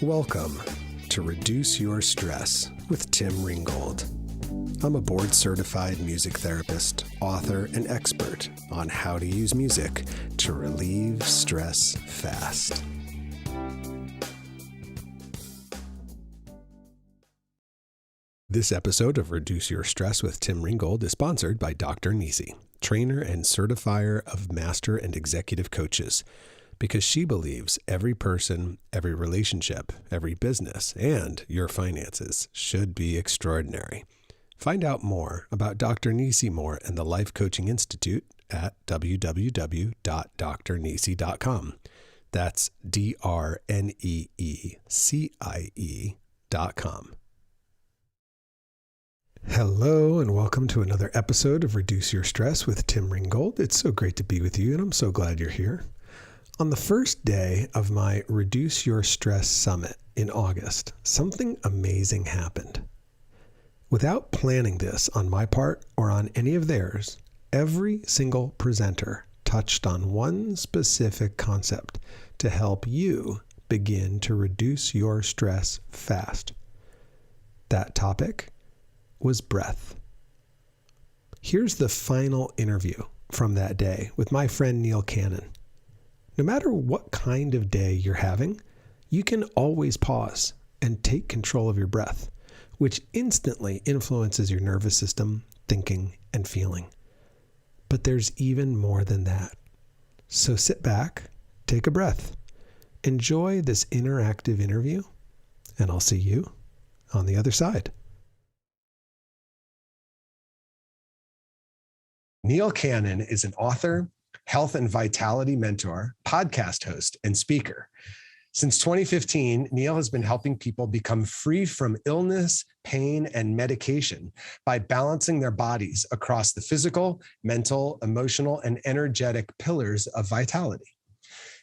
Welcome to Reduce Your Stress with Tim Ringgold. I'm a board-certified music therapist, author, and expert on how to use music to relieve stress fast. This episode of Reduce Your Stress with Tim Ringgold is sponsored by Dr. Nisi, trainer and certifier of master and executive coaches, because she believes every person, every relationship, every business, and your finances should be extraordinary. Find out more about Dr. Nisi Moore and the Life Coaching Institute at www.drnisi.com. That's DRNEECIE.com. Hello, and welcome to another episode of Reduce Your Stress with Tim Ringgold. It's so great to be with you, and I'm so glad you're here. On the first day of my Reduce Your Stress Summit in August, something amazing happened. Without planning this on my part or on any of theirs, every single presenter touched on one specific concept to help you begin to reduce your stress fast. That topic was breath. Here's the final interview from that day with my friend Neil Cannon. No matter what kind of day you're having, you can always pause and take control of your breath, which instantly influences your nervous system, thinking, and feeling. But there's even more than that. So sit back, take a breath, enjoy this interactive interview, and I'll see you on the other side. Neil Cannon is an author, health and vitality mentor, podcast host, and speaker. Since 2015, Neil has been helping people become free from illness, pain, and medication by balancing their bodies across the physical, mental, emotional, and energetic pillars of vitality.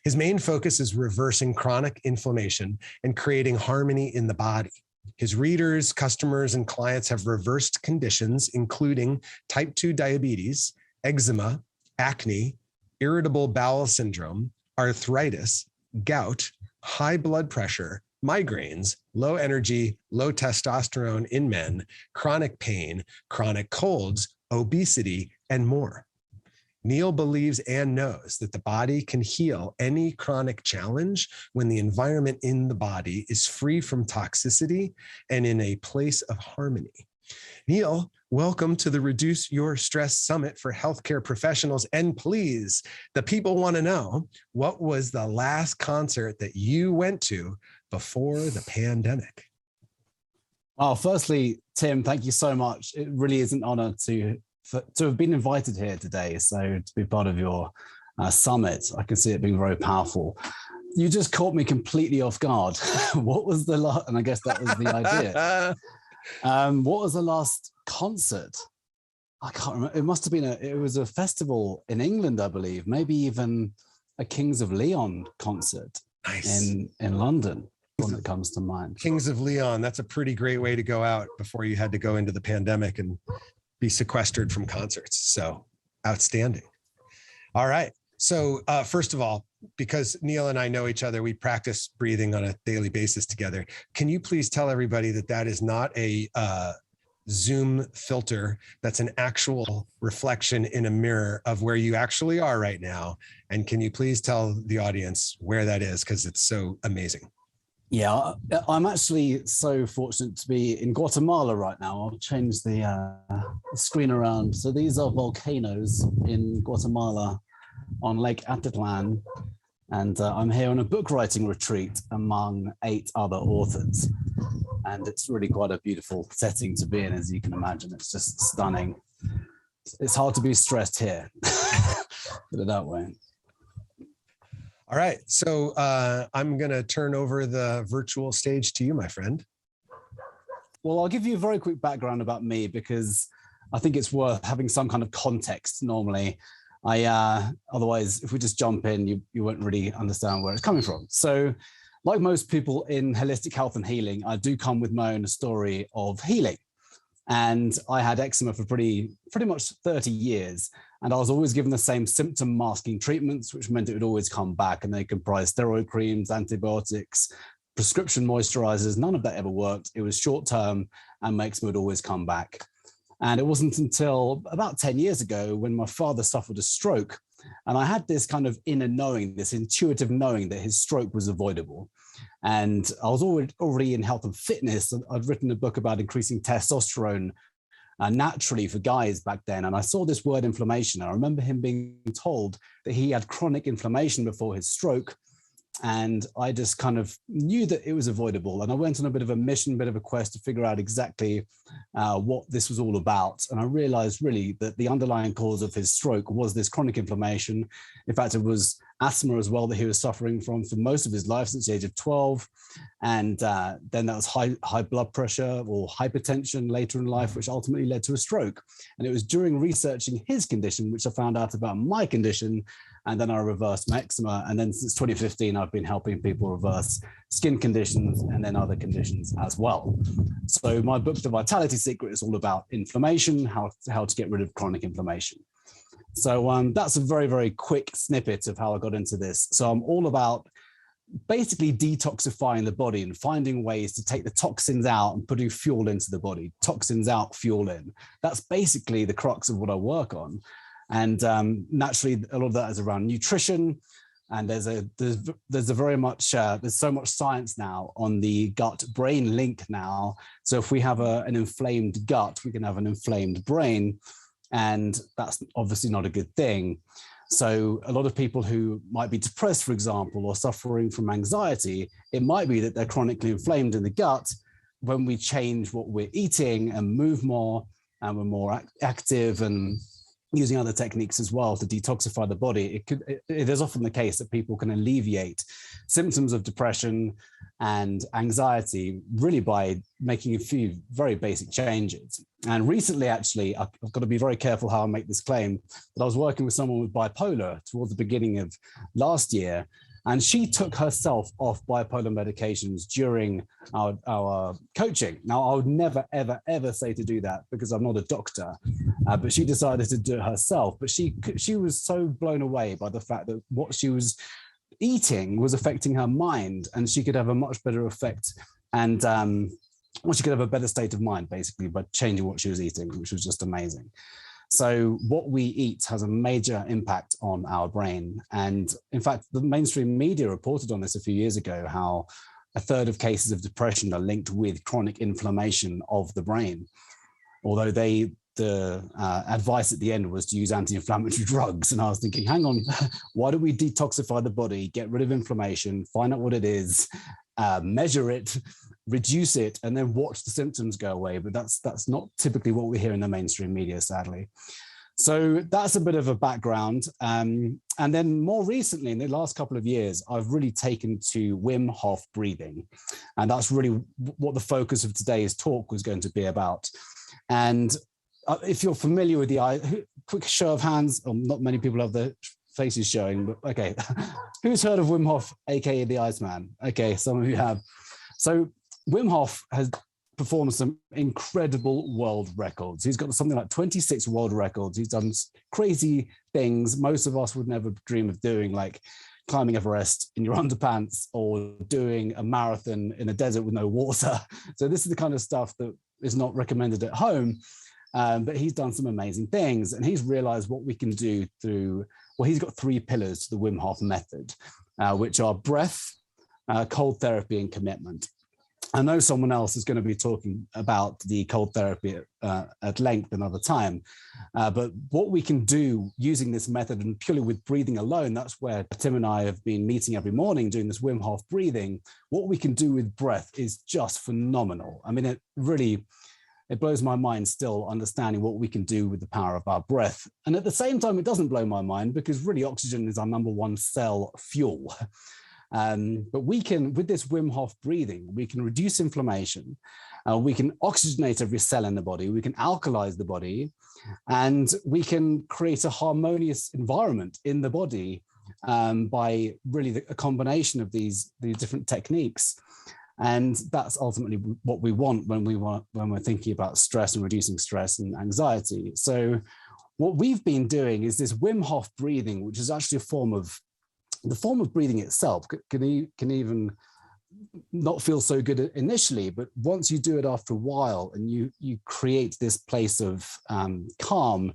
His main focus is reversing chronic inflammation and creating harmony in the body. His readers, customers, and clients have reversed conditions, including type 2 diabetes, eczema, acne, irritable bowel syndrome, arthritis, gout, high blood pressure, migraines, low energy, low testosterone in men, chronic pain, chronic colds, obesity, and more. Neil believes and knows that the body can heal any chronic challenge when the environment in the body is free from toxicity and in a place of harmony. Neil, welcome to the Reduce Your Stress Summit for Healthcare Professionals. And please, the people want to know, what was the last concert that you went to before the pandemic? Well, firstly, Tim, thank you so much. It really is an honor to have been invited here today. So to be part of your summit, I can see it being very powerful. You just caught me completely off guard. What was the last, and I guess that was the idea. What was the last concert? I can't remember. It must have been it was a festival in England, I believe, maybe even a Kings of Leon concert. Nice. in London. One that comes to mind. Kings of Leon. That's a pretty great way to go out before you had to go into the pandemic and be sequestered from concerts. So outstanding. All right. So first of all, because Neil and I know each other, we practice breathing on a daily basis together. Can you please tell everybody that that is not a Zoom filter? That's an actual reflection in a mirror of where you actually are right now. And can you please tell the audience where that is? Because it's so amazing. Yeah, I'm actually so fortunate to be in Guatemala right now. I'll change the screen around. So these are volcanoes in Guatemala on Lake Atitlan. And I'm here on a book writing retreat among 8 other authors. And it's really quite a beautiful setting to be in, as you can imagine. It's just stunning. It's hard to be stressed here, put it that way. All right, so I'm going to turn over the virtual stage to you, my friend. Well, I'll give you a very quick background about me because I think it's worth having some kind of context normally. Otherwise, if we just jump in, you won't really understand where it's coming from. So like most people in holistic health and healing, I do come with my own story of healing. And I had eczema for pretty much 30 years. And I was always given the same symptom masking treatments, which meant it would always come back. And they comprised steroid creams, antibiotics, prescription moisturizers, none of that ever worked. It was short term, and my eczema would always come back. And it wasn't until about 10 years ago when my father suffered a stroke. And I had this kind of inner knowing, this intuitive knowing that his stroke was avoidable. And I was already in health and fitness. I'd written a book about increasing testosterone naturally for guys back then. And I saw this word inflammation. I remember him being told that he had chronic inflammation before his stroke. And I just kind of knew that it was avoidable. And I went on a bit of a mission, bit of a quest to figure out exactly what this was all about. And I realized really that the underlying cause of his stroke was this chronic inflammation. In fact, it was asthma as well that he was suffering from for most of his life since the age of 12. And then that was high blood pressure or hypertension later in life, which ultimately led to a stroke. And it was during researching his condition, which I found out about my condition. And then I reversed my eczema. And then since 2015, I've been helping people reverse skin conditions and then other conditions as well. So my book, The Vitality Secret, is all about inflammation, how to get rid of chronic inflammation. So that's a very, very quick snippet of how I got into this. So I'm all about basically detoxifying the body and finding ways to take the toxins out and putting fuel into the body. Toxins out, fuel in. That's basically the crux of what I work on. And naturally, a lot of that is around nutrition. And there's so much science now on the gut-brain link now. So if we have an inflamed gut, we can have an inflamed brain. And that's obviously not a good thing. So a lot of people who might be depressed, for example, or suffering from anxiety, it might be that they're chronically inflamed in the gut. When we change what we're eating and move more, and we're more active and using other techniques as well to detoxify the body, it is often the case that people can alleviate symptoms of depression and anxiety really by making a few very basic changes. And recently, actually, I've got to be very careful how I make this claim, but I was working with someone with bipolar towards the beginning of last year, and she took herself off bipolar medications during our coaching. Now, I would never, ever, ever say to do that because I'm not a doctor, but she decided to do it herself. But she was so blown away by the fact that what she was eating was affecting her mind, and she could have a much better effect and she could have a better state of mind, basically, by changing what she was eating, which was just amazing. So what we eat has a major impact on our brain. And in fact, the mainstream media reported on this a few years ago, how a third of cases of depression are linked with chronic inflammation of the brain. Although the advice at the end was to use anti-inflammatory drugs. And I was thinking, hang on, why don't we detoxify the body, get rid of inflammation, find out what it is, measure it, reduce it, and then watch the symptoms go away. But that's not typically what we hear in the mainstream media, sadly. So that's a bit of a background. And then more recently, in the last couple of years, I've really taken to Wim Hof breathing. And that's really what the focus of today's talk was going to be about. And if you're familiar with quick show of hands, not many people have their faces showing, but okay. Who's heard of Wim Hof, aka the Iceman? Okay, some of you have. So Wim Hof has performed some incredible world records. He's got something like 26 world records. He's done crazy things most of us would never dream of doing, like climbing Everest in your underpants or doing a marathon in a desert with no water. So this is the kind of stuff that is not recommended at home. But he's done some amazing things, and he's realized what we can do through, well, he's got 3 pillars to the Wim Hof method, which are breath, cold therapy, and commitment. I know someone else is going to be talking about the cold therapy at length another time, but what we can do using this method and purely with breathing alone, that's where Tim and I have been meeting every morning doing this Wim Hof breathing. What we can do with breath is just phenomenal. I mean, it blows my mind still understanding what we can do with the power of our breath. And at the same time, it doesn't blow my mind because really oxygen is our number 1 cell fuel. But we can, with this Wim Hof breathing, we can reduce inflammation, we can oxygenate every cell in the body, we can alkalize the body, and we can create a harmonious environment in the body by really a combination of these different techniques. And that's ultimately what we want when we're thinking about stress and reducing stress and anxiety. So what we've been doing is this Wim Hof breathing, which is actually the form of breathing itself can even not feel so good initially, but once you do it after a while and you create this place of calm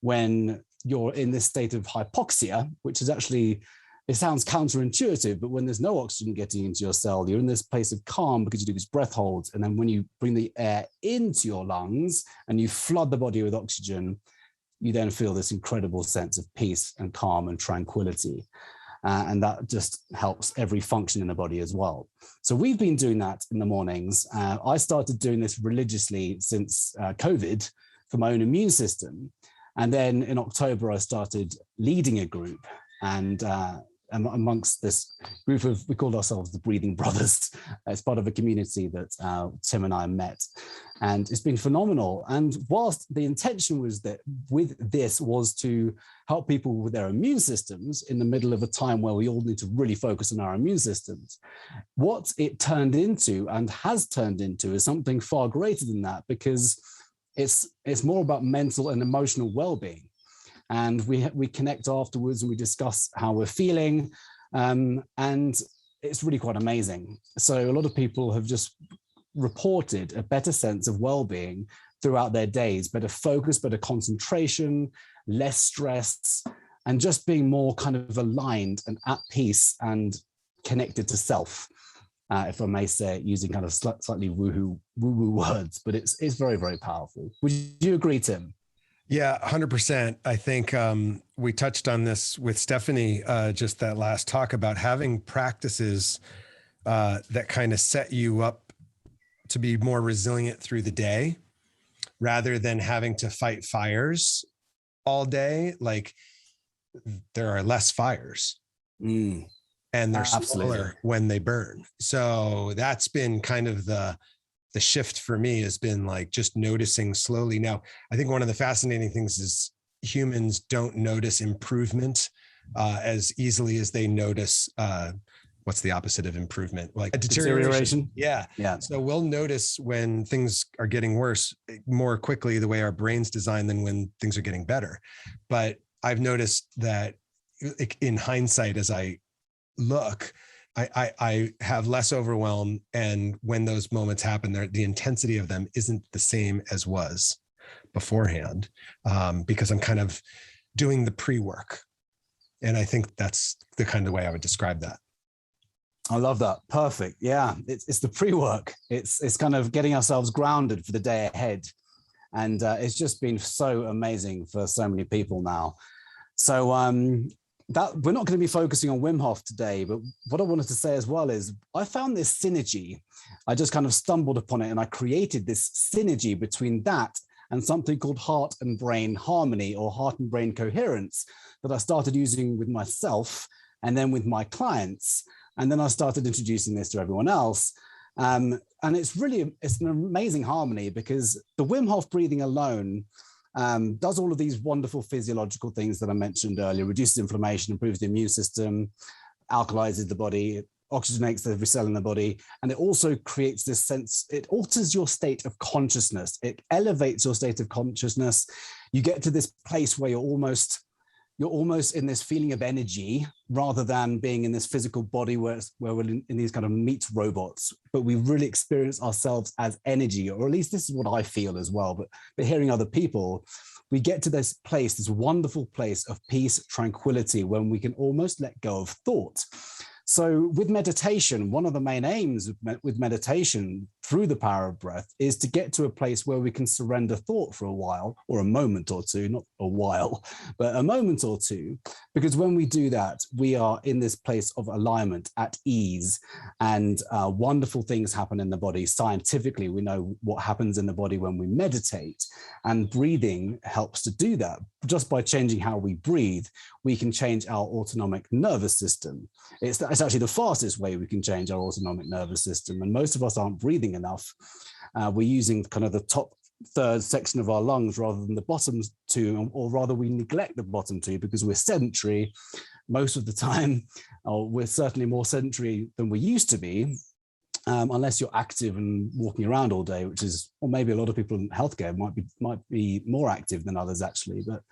when you're in this state of hypoxia, which is actually, it sounds counterintuitive, but when there's no oxygen getting into your cell, you're in this place of calm because you do these breath holds. And then when you bring the air into your lungs and you flood the body with oxygen, you then feel this incredible sense of peace and calm and tranquility. And that just helps every function in the body as well. So we've been doing that in the mornings. I started doing this religiously since COVID for my own immune system. And then in October, I started leading a group. And amongst this group of, we called ourselves the Breathing Brothers. It's part of a community that Tim and I met. And it's been phenomenal. And whilst the intention was that with this was to help people with their immune systems in the middle of a time where we all need to really focus on our immune systems, what it turned into and has turned into is something far greater than that, because it's more about mental and emotional well-being. And we connect afterwards and we discuss how we're feeling. And it's really quite amazing. So a lot of people have just reported a better sense of well-being throughout their days, better focus, better concentration, less stress, and just being more kind of aligned and at peace and connected to self, if I may say it, using kind of slightly woo-woo words, but it's very, very powerful. Would you agree, Tim? Yeah, 100%. I think we touched on this with Stephanie, just that last talk about having practices that kind of set you up to be more resilient through the day rather than having to fight fires all day. Like, there are less fires and they're smaller when they burn. So that's been kind of the shift for me, has been like just noticing slowly. Now, I think one of the fascinating things is humans don't notice improvement as easily as they notice what's the opposite of improvement? Like a deterioration. Yeah. So we'll notice when things are getting worse more quickly, the way our brain's designed, than when things are getting better. But I've noticed that in hindsight, as I look, I have less overwhelm. And when those moments happen, the intensity of them isn't the same as was beforehand, because I'm kind of doing the pre-work. And I think that's the kind of way I would describe that. I love that. Perfect. Yeah, it's the pre-work. It's kind of getting ourselves grounded for the day ahead. And it's just been so amazing for so many people now. So that we're not going to be focusing on Wim Hof today, but what I wanted to say as well is I found this synergy. I just kind of stumbled upon it and I created this synergy between that and something called heart and brain harmony, or heart and brain coherence, that I started using with myself and then with my clients. And then I started introducing this to everyone else. And it's an amazing harmony, because the Wim Hof breathing alone does all of these wonderful physiological things that I mentioned earlier: reduces inflammation, improves the immune system, alkalizes the body, oxygenates every cell in the body. And it also creates this sense, it alters your state of consciousness. It elevates your state of consciousness. You get to this place where you're almost in this feeling of energy, rather than being in this physical body where we're in these kind of meat robots, but we really experience ourselves as energy, or at least this is what I feel as well. But hearing other people, we get to this place, this wonderful place of peace, tranquility, when we can almost let go of thought. So with meditation, one of the main aims with meditation through the power of breath is to get to a place where we can surrender thought for a while, or a moment or two, not a while, but a moment or two. Because when we do that, we are in this place of alignment, at ease, and wonderful things happen in the body. Scientifically, we know what happens in the body when we meditate, and breathing helps to do that. Just by changing how we breathe, we can change our autonomic nervous system. It's actually the fastest way we can change our autonomic nervous system. And most of us aren't breathing enough. We're using kind of the top third section of our lungs rather than the bottom two, or rather we neglect the bottom two because we're sedentary most of the time, or we're certainly more sedentary than we used to be, unless you're active and walking around all day, which is, or maybe a lot of people in healthcare might be more active than others actually. But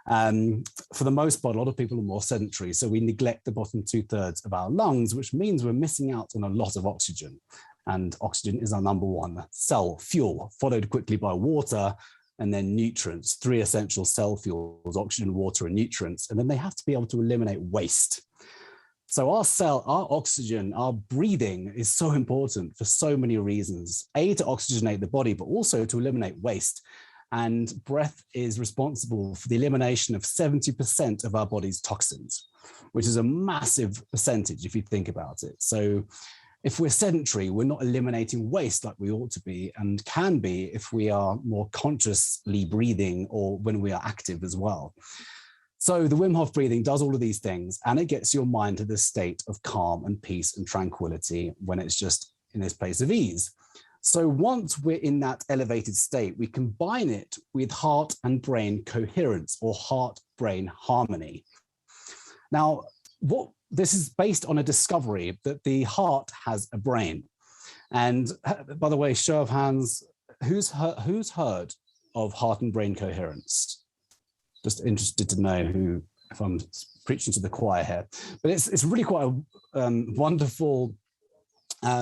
For the most part, a lot of people are more sedentary, so we neglect the bottom 2/3 of our lungs, which means we're missing out on a lot of oxygen. And oxygen is our number one cell fuel, followed quickly by water and then nutrients, 3 essential cell fuels: oxygen, water, and nutrients. And then they have to be able to eliminate waste. So our oxygen, our breathing is so important for so many reasons. A, to oxygenate the body, but also to eliminate waste. And breath is responsible for the elimination of 70% of our body's toxins, which is a massive percentage if you think about it. So if we're sedentary, we're not eliminating waste like we ought to be, and can be if we are more consciously breathing or when we are active as well. So the Wim Hof breathing does all of these things, and it gets your mind to this state of calm and peace and tranquility when it's just in this place of ease. So once we're in that elevated state, we combine it with heart and brain coherence, or heart-brain harmony. Now, this is based on a discovery that the heart has a brain. And by the way, show of hands, who's heard of heart and brain coherence? Just interested to know who, if I'm preaching to the choir here. But it's really quite a wonderful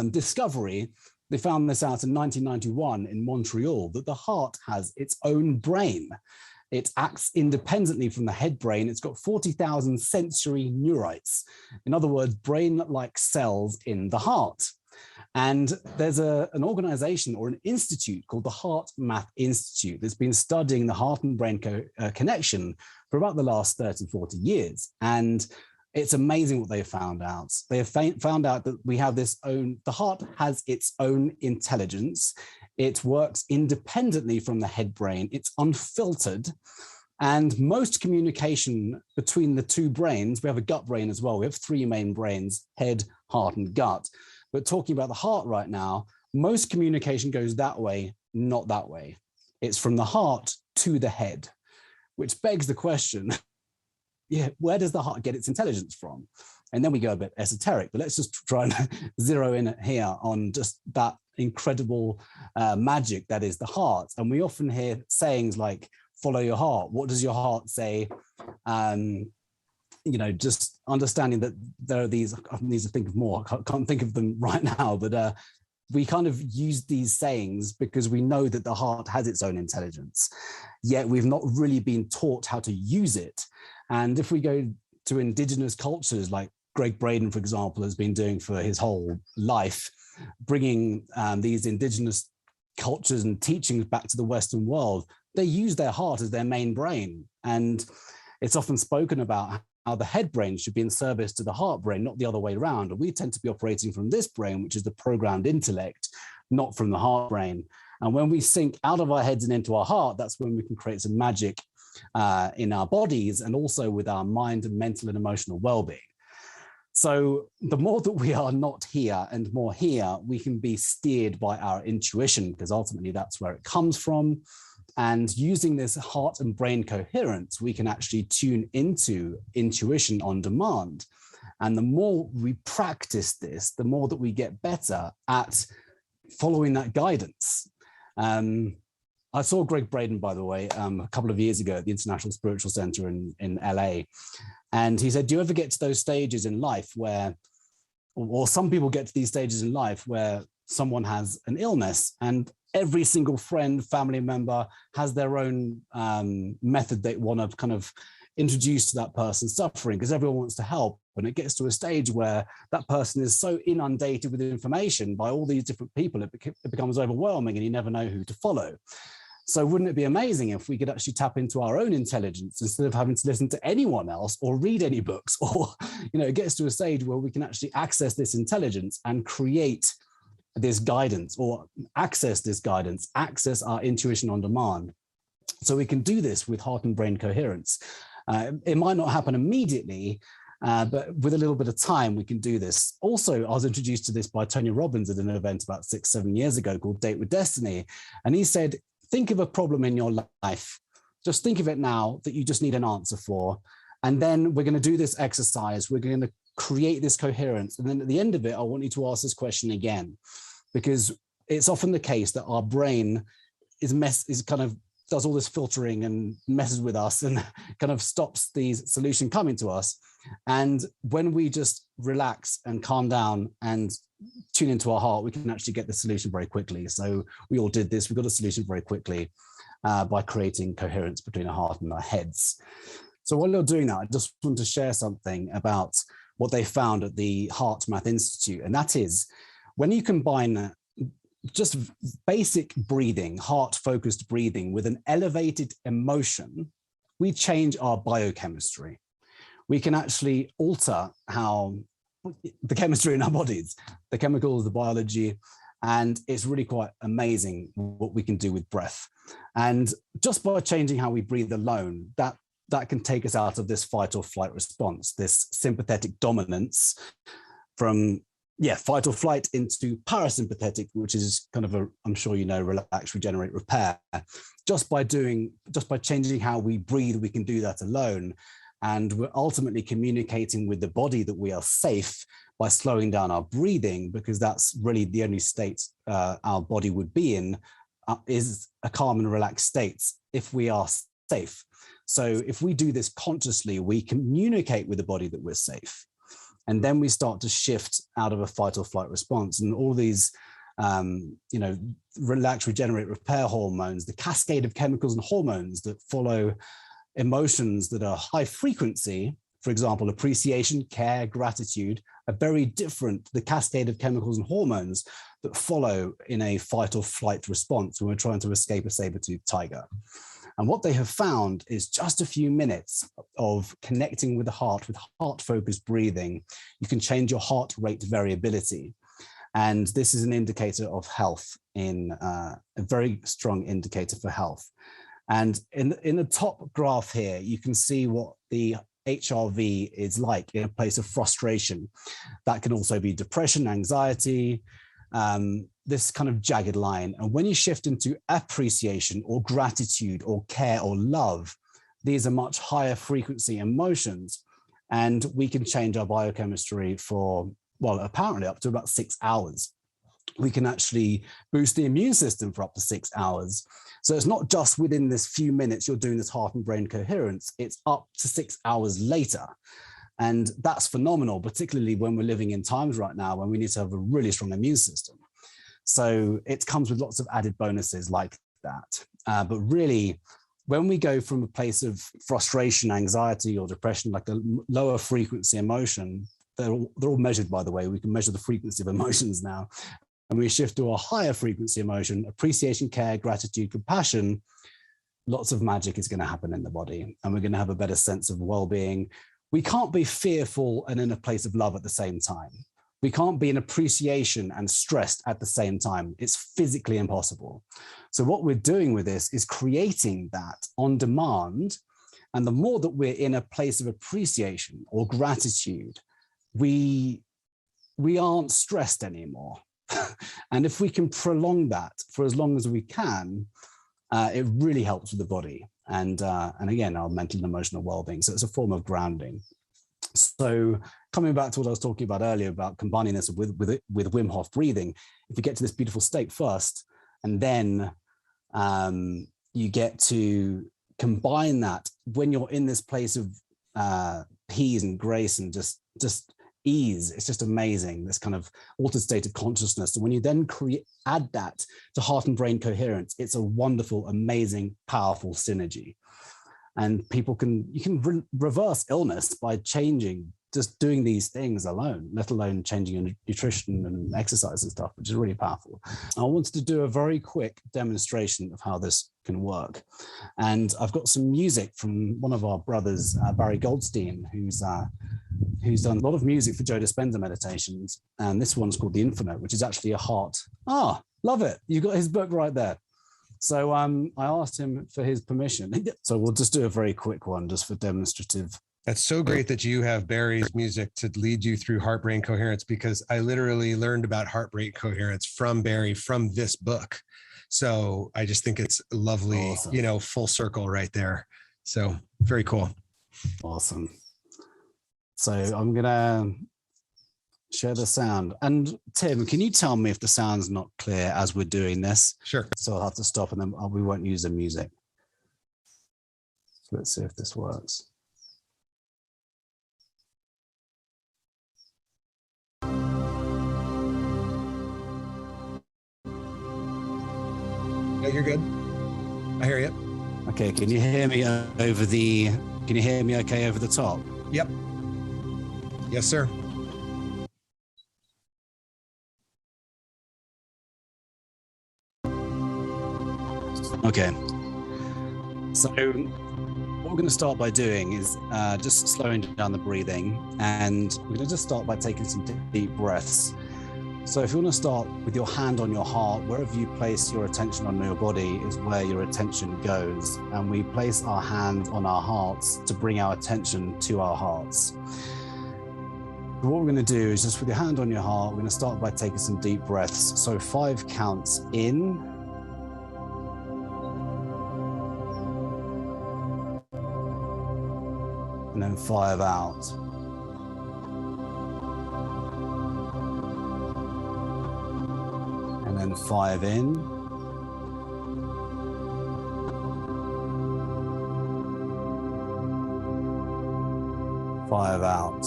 discovery. They found this out in 1991 in Montreal, that the heart has its own brain. It acts independently from the head brain. It's got 40,000 sensory neurites. In other words, brain-like cells in the heart. And there's an organization or an institute called the Heart Math Institute that's been studying the heart and brain connection for about the last 30, 40 years. And it's amazing what they found out. They have found out that the heart has its own intelligence. It works independently from the head brain. It's unfiltered. And most communication between the two brains, we have a gut brain as well. We have 3 main brains: head, heart, and gut. But talking about the heart right now, most communication goes that way, not that way. It's from the heart to the head, which begs the question, where does the heart get its intelligence from? And then we go a bit esoteric, but let's just try and zero in here on just that incredible magic that is the heart. And we often hear sayings like, follow your heart. What does your heart say? Just understanding that there are these, I need to think of more, I can't think of them right now, but we kind of use these sayings because we know that the heart has its own intelligence, yet we've not really been taught how to use it. And if we go to indigenous cultures, like Greg Braden, for example, has been doing for his whole life, bringing these indigenous cultures and teachings back to the Western world, they use their heart as their main brain. And it's often spoken about how the head brain should be in service to the heart brain, not the other way around. And we tend to be operating from this brain, which is the programmed intellect, not from the heart brain. And when we sink out of our heads and into our heart, that's when we can create some magic in our bodies and also with our mind and mental and emotional well-being. So the more that we are not here and more here, we can be steered by our intuition, because ultimately that's where it comes from. And using this heart and brain coherence, we can actually tune into intuition on demand. And the more we practice this, the more that we get better at following that guidance. I saw Greg Braden, by the way, a couple of years ago at the International Spiritual Center in LA. And he said, do you ever get to those stages in life where, or some people get to these stages in life where someone has an illness and every single friend, family member has their own method they want to kind of introduce to that person suffering, because everyone wants to help. And it gets to a stage where that person is so inundated with information by all these different people, it becomes overwhelming and you never know who to follow. So wouldn't it be amazing if we could actually tap into our own intelligence instead of having to listen to anyone else or read any books? Or, it gets to a stage where we can actually access this intelligence and create this guidance, or access this guidance, access our intuition on demand. So we can do this with heart and brain coherence. It might not happen immediately, but with a little bit of time, we can do this. Also, I was introduced to this by Tony Robbins at an event about 6-7 years ago called Date with Destiny. And he said, think of a problem in your life. Just think of it now that you just need an answer for. And then we're going to do this exercise. We're going to create this coherence. And then at the end of it, I want you to ask this question again, because it's often the case that our brain is kind of does all this filtering and messes with us and kind of stops these solution coming to us. And when we just relax and calm down and tune into our heart, we can actually get the solution very quickly. So we all did this. We got a solution very quickly by creating coherence between our heart and our heads. So while you're doing that, I just want to share something about what they found at the HeartMath Institute. And that is when you combine just basic breathing, heart-focused breathing with an elevated emotion, we change our biochemistry. We can actually alter how the chemistry in our bodies, the chemicals, the biology, and it's really quite amazing what we can do with breath. And just by changing how we breathe alone, that can take us out of this fight or flight response, this sympathetic dominance from fight or flight into parasympathetic, which is kind of I'm sure you know, relax, regenerate, repair. Just by changing how we breathe, we can do that alone. And we're ultimately communicating with the body that we are safe by slowing down our breathing, because that's really the only state our body would be in, is a calm and relaxed state if we are safe. So if we do this consciously, we communicate with the body that we're safe. And then we start to shift out of a fight or flight response. And all these, relax, regenerate, repair hormones, the cascade of chemicals and hormones that follow emotions that are high frequency, for example, appreciation, care, gratitude, are very different to the cascade of chemicals and hormones that follow in a fight or flight response when we're trying to escape a saber-toothed tiger. And what they have found is just a few minutes of connecting with the heart, with heart-focused breathing, you can change your heart rate variability. And this is an indicator of health, a very strong indicator for health. And in the top graph here, you can see what the HRV is like in a place of frustration. That can also be depression, anxiety, this kind of jagged line. And when you shift into appreciation or gratitude or care or love, these are much higher frequency emotions. And we can change our biochemistry for, well, apparently up to about 6 hours. We can actually boost the immune system for up to 6 hours. So it's not just within this few minutes you're doing this heart and brain coherence, it's up to 6 hours later. And that's phenomenal, particularly when we're living in times right now when we need to have a really strong immune system. So it comes with lots of added bonuses like that. But really, when we go from a place of frustration, anxiety, or depression, like a lower frequency emotion, they're all measured, by the way. We can measure the frequency of emotions now. And we shift to a higher frequency emotion, appreciation, care, gratitude, compassion, lots of magic is going to happen in the body. And we're going to have a better sense of well-being. We can't be fearful and in a place of love at the same time. We can't be in appreciation and stressed at the same time. It's physically impossible. So what we're doing with this is creating that on demand. And the more that we're in a place of appreciation or gratitude, we aren't stressed anymore. And if we can prolong that for as long as we can, it really helps with the body and again, our mental and emotional well-being. So it's a form of grounding. So coming back to what I was talking about earlier about combining this with Wim Hof breathing, if you get to this beautiful state first, and then you get to combine that when you're in this place of peace and grace and just ease, it's just amazing, this kind of altered state of consciousness. And when you then add that to heart and brain coherence, it's a wonderful, amazing, powerful synergy. And you can reverse illness by just doing these things alone, let alone changing your nutrition and exercise and stuff, which is really powerful. I wanted to do a very quick demonstration of how this can work. And I've got some music from one of our brothers, Barry Goldstein, who's done a lot of music for Joe Dispenza meditations. And this one's called The Infinite, which is actually a heart. Love it. You got his book right there. So I asked him for his permission. So we'll just do a very quick one just for demonstrative. That's so great that you have Barry's music to lead you through heart brain coherence, because I literally learned about heart brain coherence from Barry from this book. So I just think it's lovely, awesome. Full circle right there. So very cool. Awesome. So I'm going to share the sound. And Tim, can you tell me if the sound's not clear as we're doing this? Sure. So I'll have to stop and then we won't use the music. So let's see if this works. Yeah, you're good. I hear you. Okay, can you hear me over the? Can you hear me okay over the top? Yep. Yes, sir. Okay. So what we're going to start by doing is just slowing down the breathing, and we're going to just start by taking some deep breaths. So if you want to start with your hand on your heart, wherever you place your attention on your body is where your attention goes. And we place our hand on our hearts to bring our attention to our hearts. What we're going to do is just with your hand on your heart, we're going to start by taking some deep breaths. So 5 counts in. And then 5 out. And then 5 in. Five out.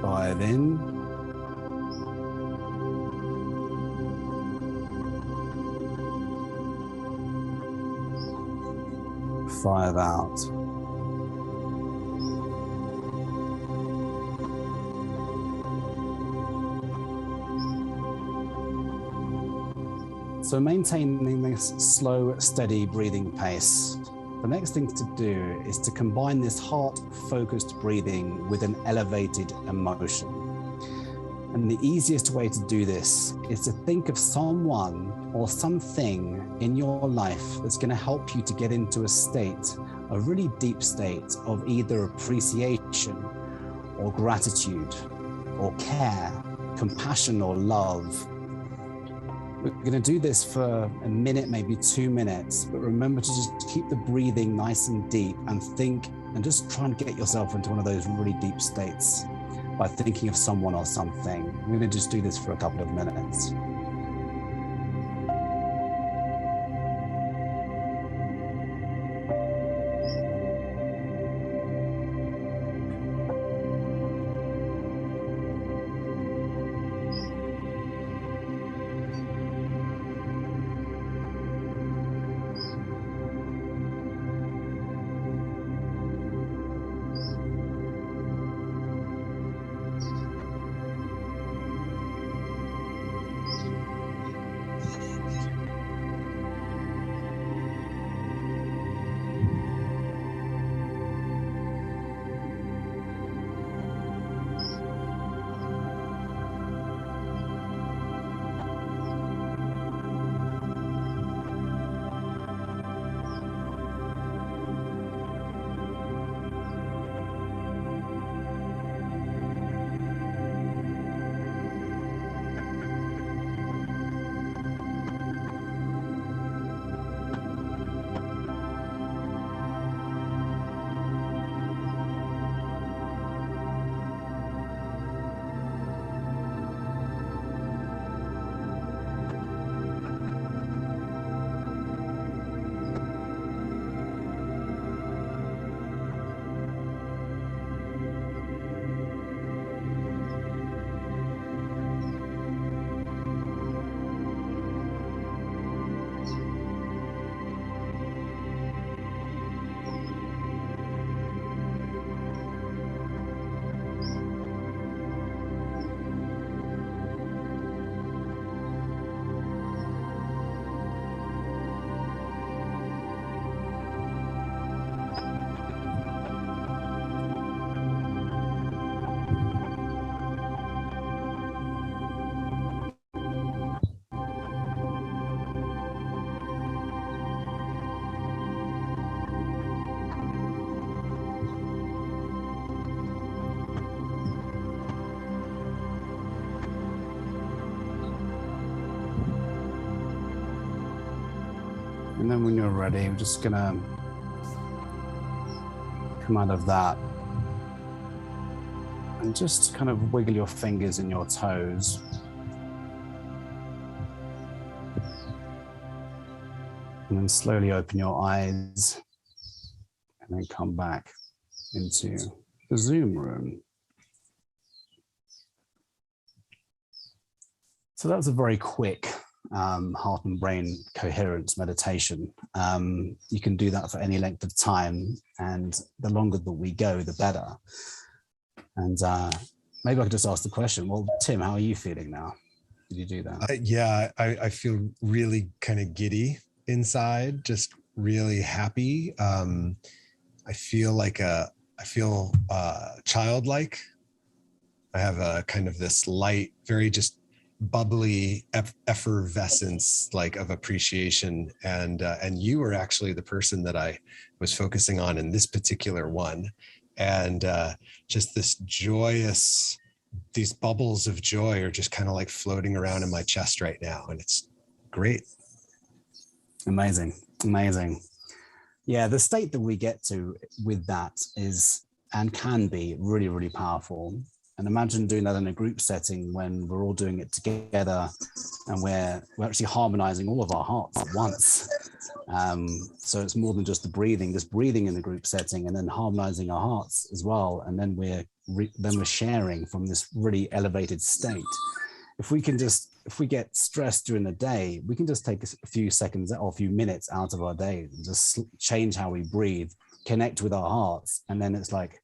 Five in. Five out. So maintaining this slow, steady breathing pace, the next thing to do is to combine this heart-focused breathing with an elevated emotion. And the easiest way to do this is to think of someone or something in your life that's going to help you to get into a state, a really deep state of either appreciation or gratitude or care, compassion or love. We're going to do this for a minute, maybe 2 minutes, but remember to just keep the breathing nice and deep and think and just try and get yourself into one of those really deep states by thinking of someone or something. We're going to just do this for a couple of minutes. And then when you're ready, we're just gonna come out of that and just kind of wiggle your fingers and your toes. And then slowly open your eyes and then come back into the Zoom room. So that was a very quick heart and brain coherence meditation. You can do that for any length of time, and the longer that we go, the better. And maybe I could just ask the question, well, Tim, how are you feeling now? Did you do that? I feel really kind of giddy inside, just really happy. I feel childlike. I have a kind of this light, very just bubbly effervescence, like of appreciation. And you were actually the person that I was focusing on in this particular one. And just this joyous, these bubbles of joy are just kind of like floating around in my chest right now. And it's great. Amazing. Yeah, the state that we get to with that is and can be really, really powerful. And imagine doing that in a group setting when we're all doing it together and we're actually harmonizing all of our hearts at once. So it's more than just breathing in the group setting and then harmonizing our hearts as well. And then we're sharing from this really elevated state. If we get stressed during the day, we can just take a few seconds or a few minutes out of our day and just change how we breathe, connect with our hearts. And then it's like,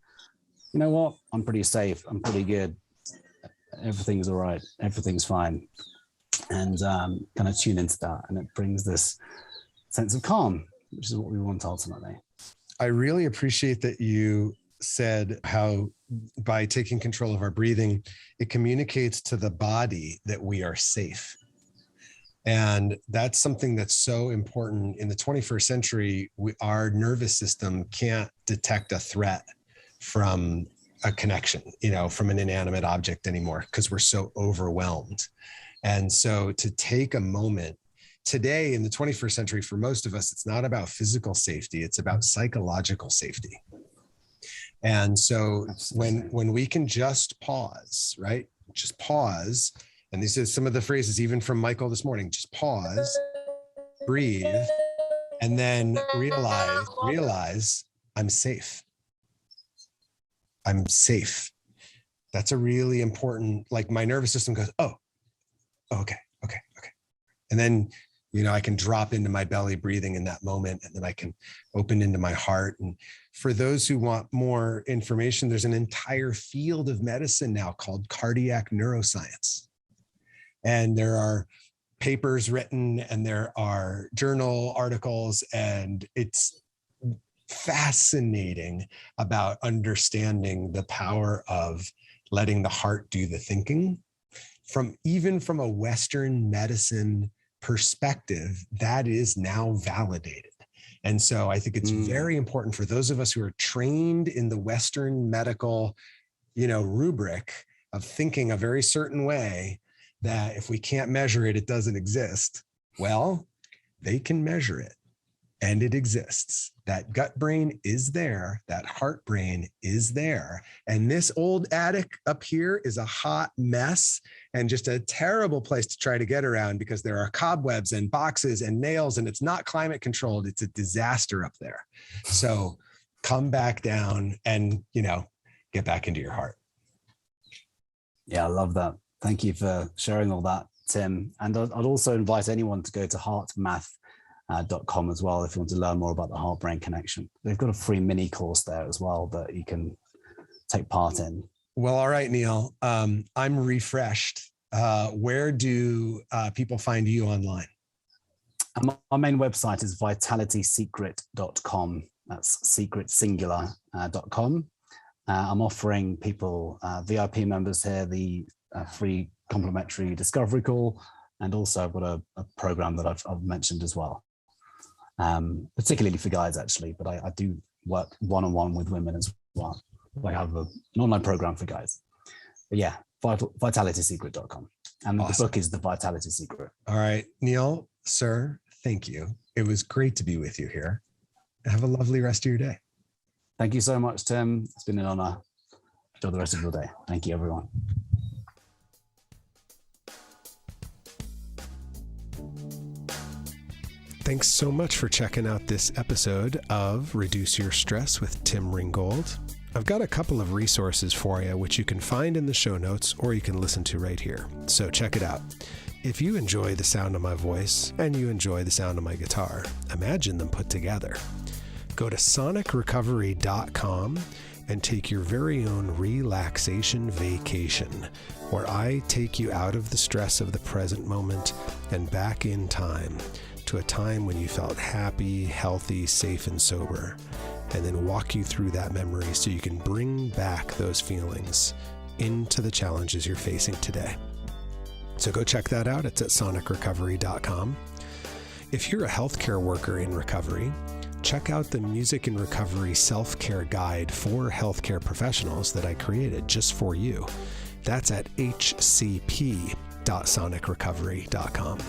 you know what? I'm pretty safe. I'm pretty good. Everything's all right. Everything's fine. And kind of tune into that. And it brings this sense of calm, which is what we want ultimately. I really appreciate that you said how by taking control of our breathing, it communicates to the body that we are safe. And that's something that's so important. In the 21st century, our nervous system can't detect a threat from a connection, from an inanimate object anymore, because we're so overwhelmed. And so to take a moment today in the 21st century, for most of us, it's not about physical safety, it's about psychological safety. And so when we can just pause, right? Just pause. And these are some of the phrases, even from Michael this morning, just pause, breathe, and then realize I'm safe. I'm safe. That's a really important, like my nervous system goes, okay. And then, I can drop into my belly breathing in that moment, and then I can open into my heart. And for those who want more information, there's an entire field of medicine now called cardiac neuroscience. And there are papers written and there are journal articles, and it's fascinating about understanding the power of letting the heart do the thinking. Even from a Western medicine perspective, that is now validated. And so I think it's very important for those of us who are trained in the Western medical, rubric of thinking a very certain way, that if we can't measure it, it doesn't exist. Well, they can measure it. And it exists. That gut brain is there. That heart brain is there. And this old attic up here is a hot mess and just a terrible place to try to get around, because there are cobwebs and boxes and nails, and it's not climate controlled. It's a disaster up there. So come back down and, get back into your heart. Yeah, I love that. Thank you for sharing all that, Tim. And I'd also invite anyone to go to heartmath.com as well if you want to learn more about the heart-brain connection. They've got a free mini course there as well that you can take part in. Well, all right, Neil, I'm refreshed. Where do people find you online? Our main website is vitalitysecret.com. That's secret singular.com. I'm offering people, VIP members here, the free complimentary discovery call. And also I've got a program that I've mentioned as well. Particularly for guys, actually, but I do work one-on-one with women as well. I have an online program for guys. But yeah, vitalitysecret.com. And awesome. The book is The Vitality Secret. All right, Neil, sir, thank you. It was great to be with you here. Have a lovely rest of your day. Thank you so much, Tim. It's been an honor. Enjoy the rest of your day. Thank you, everyone. Thanks so much for checking out this episode of Reduce Your Stress with Tim Ringgold. I've got a couple of resources for you, which you can find in the show notes or you can listen to right here. So check it out. If you enjoy the sound of my voice and you enjoy the sound of my guitar, imagine them put together. Go to sonicrecovery.com and take your very own relaxation vacation, where I take you out of the stress of the present moment and back in time to a time when you felt happy, healthy, safe, and sober, and then walk you through that memory so you can bring back those feelings into the challenges you're facing today. So go check that out. It's at sonicrecovery.com. If you're a healthcare worker in recovery, check out the Music in Recovery Self-Care Guide for healthcare professionals that I created just for you. That's at hcp.sonicrecovery.com.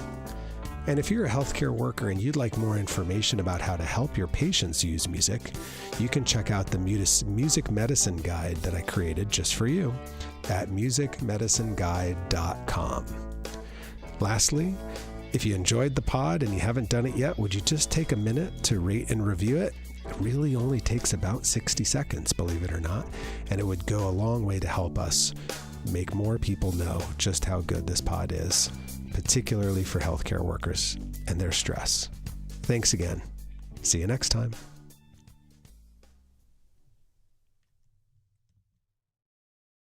And if you're a healthcare worker and you'd like more information about how to help your patients use music, you can check out the Music Medicine Guide that I created just for you at musicmedicineguide.com. Lastly, if you enjoyed the pod and you haven't done it yet, would you just take a minute to rate and review it? It really only takes about 60 seconds, believe it or not, and it would go a long way to help us make more people know just how good this pod is, particularly for healthcare workers and their stress. Thanks again. See you next time.